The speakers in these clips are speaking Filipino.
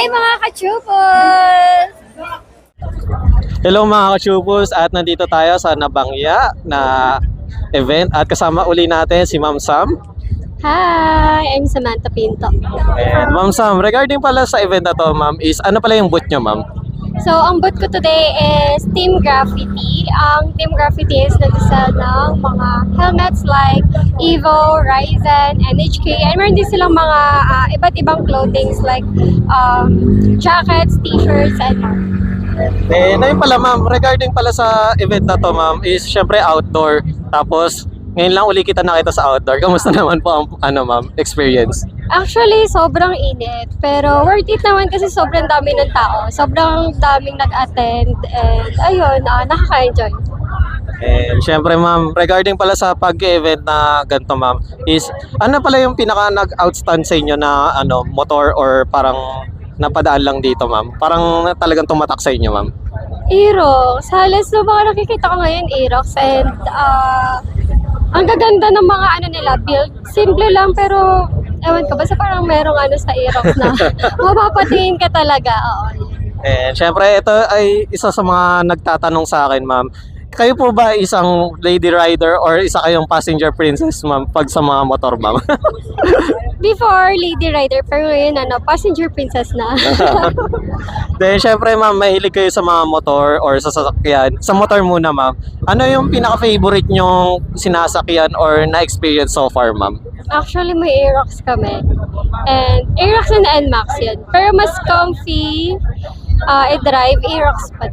Hi mga kachupos! Hello mga ka-Chupos, at nandito tayo sa Nabangya na event at kasama uli natin si Ma'am Sam. Hi! I'm Samantha Pinto. And Ma'am Sam, regarding pala sa event na to ma'am, is ano pala yung booth nyo ma'am? So, ang booth ko today is Team Graffiti. Ang Team Graffiti is nag-sell ng mga helmets like Evo, Ryzen, NHK, and meron din silang mga iba't ibang clothings like jackets, t-shirts, and more. Then ayun pala ma'am, regarding pala sa event na to ma'am, is syempre outdoor. Tapos ngayon lang uli kita nakita sa outdoor. Kamusta naman po ang ma'am, experience? Actually, sobrang init. Pero worth it naman kasi sobrang dami ng tao. Sobrang daming nag-attend. And ayun, nakaka-enjoy. And syempre ma'am, regarding pala sa pag-event na ganito ma'am, is ano pala yung pinaka nag-outstand sa inyo na motor or parang napadaan lang dito ma'am? Parang talagang tumatak sa inyo ma'am? Aerox. Halos na mga nakikita ko ngayon, Aerox. And ang gaganda ng mga nila, build. Simple lang pero ewan ko, basta parang merong sa Aerox na mapapatingin ka talaga. Oo. And syempre ito ay isa sa mga nagtatanong sa akin ma'am. Kayo po ba isang lady rider or isa kayong passenger princess ma'am pag sa mga motor ma'am? Before, lady rider, pero ngayon, passenger princess na. Then syempre ma'am, mahilig kayo sa mga motor or sa sasakyan. Sa motor muna ma'am, ano yung pinaka-favorite nyong sinasakyan or na-experience so far ma'am? Actually, may Aerox kami. And Aerox and NMAX yun. Pero mas comfy i-drive, Aerox pa.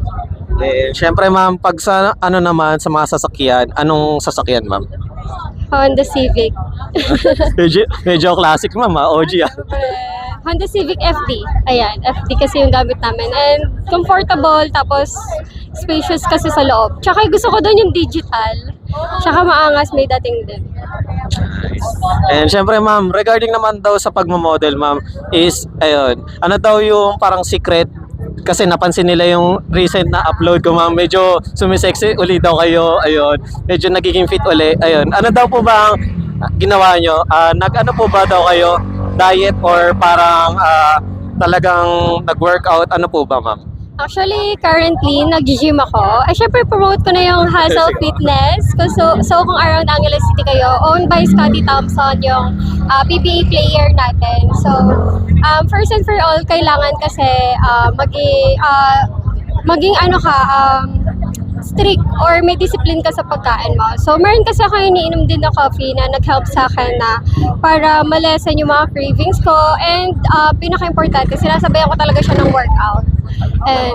Then syempre ma'am, pag sa naman sa mga sasakyan, anong sasakyan ma'am? Honda Civic. Medyo classic ma'am, OG ah. Honda Civic FD. Ayan, FD kasi yung gamit namin. And comfortable, tapos spacious kasi sa loob. Tsaka gusto ko doon yung digital. Tsaka maangas, may dating din. And syempre ma'am, regarding naman daw sa pagmamodel ma'am, is ayun, ano daw yung parang secret? Kasi napansin nila yung recent na upload ko ma'am, medyo sumisexy uli daw kayo, ayun, medyo nagiging fit uli, ayun. Ano daw po ba ang ginawa nyo? Nag-ano po ba daw kayo? Diet or parang talagang nag-workout? Ano po ba ma'am? Actually, currently, nag-gym ako. Syempre, promote ko na yung Hustle Fitness. So kung around Angeles City kayo, owned by Scotty Thompson, yung PBA player natin. So, first and for all, kailangan kasi maging strict or may discipline ka sa pagkain mo. So, meron kasi ako iniinom din na coffee na nag-help sa akin na para malesen yung mga cravings ko. And pinaka-importante, sinasabayan ko talaga siya ng workout. And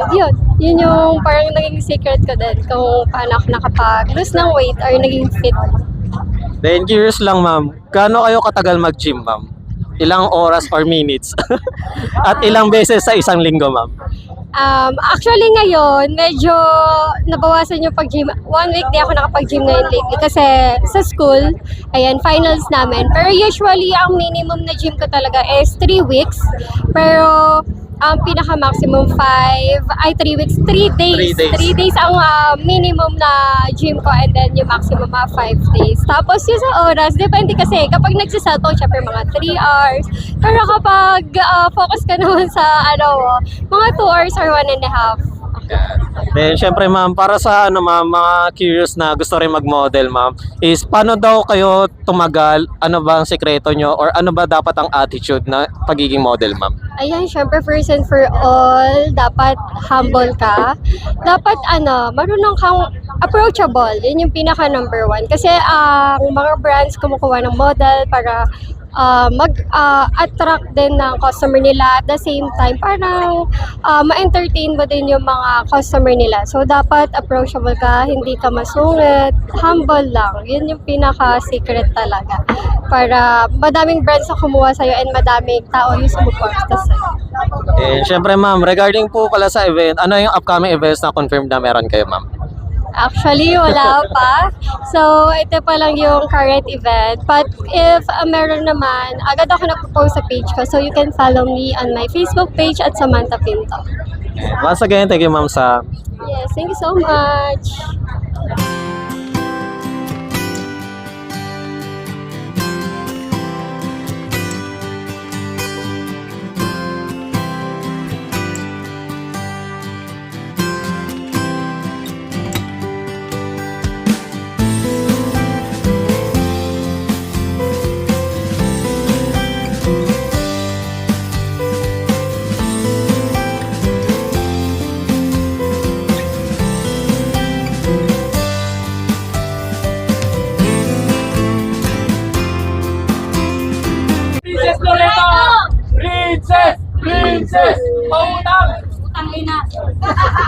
yun yung parang naging secret ko din kung paano ako nakapag-lose ng weight or naging fit. Then curious lang ma'am, gaano kayo katagal mag-gym ma'am? Ilang oras or minutes? At ilang beses sa isang linggo ma'am? Actually ngayon, medyo nabawasan yung pag-gym. 1 week di ako nakapag-gym ngayon lately kasi sa school, ayan, finals namin. Pero usually, ang minimum na gym ko talaga is 3 weeks. Pero ang pinaka-maximum 3 weeks, 3 days. 3 days ang minimum na gym ko and then yung maximum 5 days. Tapos yung sa oras, depende kasi kapag nagsiselfone, syempre mga 3 hours. Pero kapag focus ka naman sa mga 2 hours or 1.5. Then syempre ma'am, para sa ma'am, mga curious na gusto rin mag-model ma'am, is paano daw kayo tumagal? Ano ba ang sekreto nyo? Or ano ba dapat ang attitude na pagiging model ma'am? Ayan, syempre first and for all, dapat humble ka. Dapat marunong kang approachable. Yun yung pinaka number 1. Kasi ang mga brands kumukuha ng model para mag-attract din ng customer nila at the same time parang ma-entertain mo din yung mga customer nila. So dapat approachable ka, hindi ka masungit, humble lang. Yun yung pinaka-secret talaga. Para madaming brands na kumuha sa'yo and madaming tao yung sumuporta sa'yo. And syempre ma'am, regarding po pala sa event, ano yung upcoming events na confirmed na meron kayo ma'am? Actually, wala pa. So, ito pa lang yung current event. But if meron naman, agad ako nagpo-post sa page ko. So, you can follow me on my Facebook page at Samantha Pinto. Once again, thank you ma'am sa... Yes, thank you so much. Hi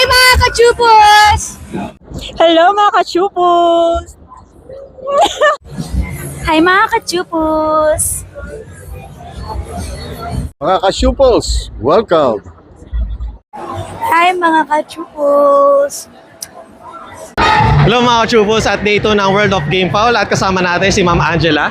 mga kachupos! Hello mga kachupos! Hi mga kachupos! Mga ka-Shupals, welcome! Hi mga kachupos! Hello mga kachubos, at day 2 ng World of Game Foul at kasama natin si Ma'am Angela.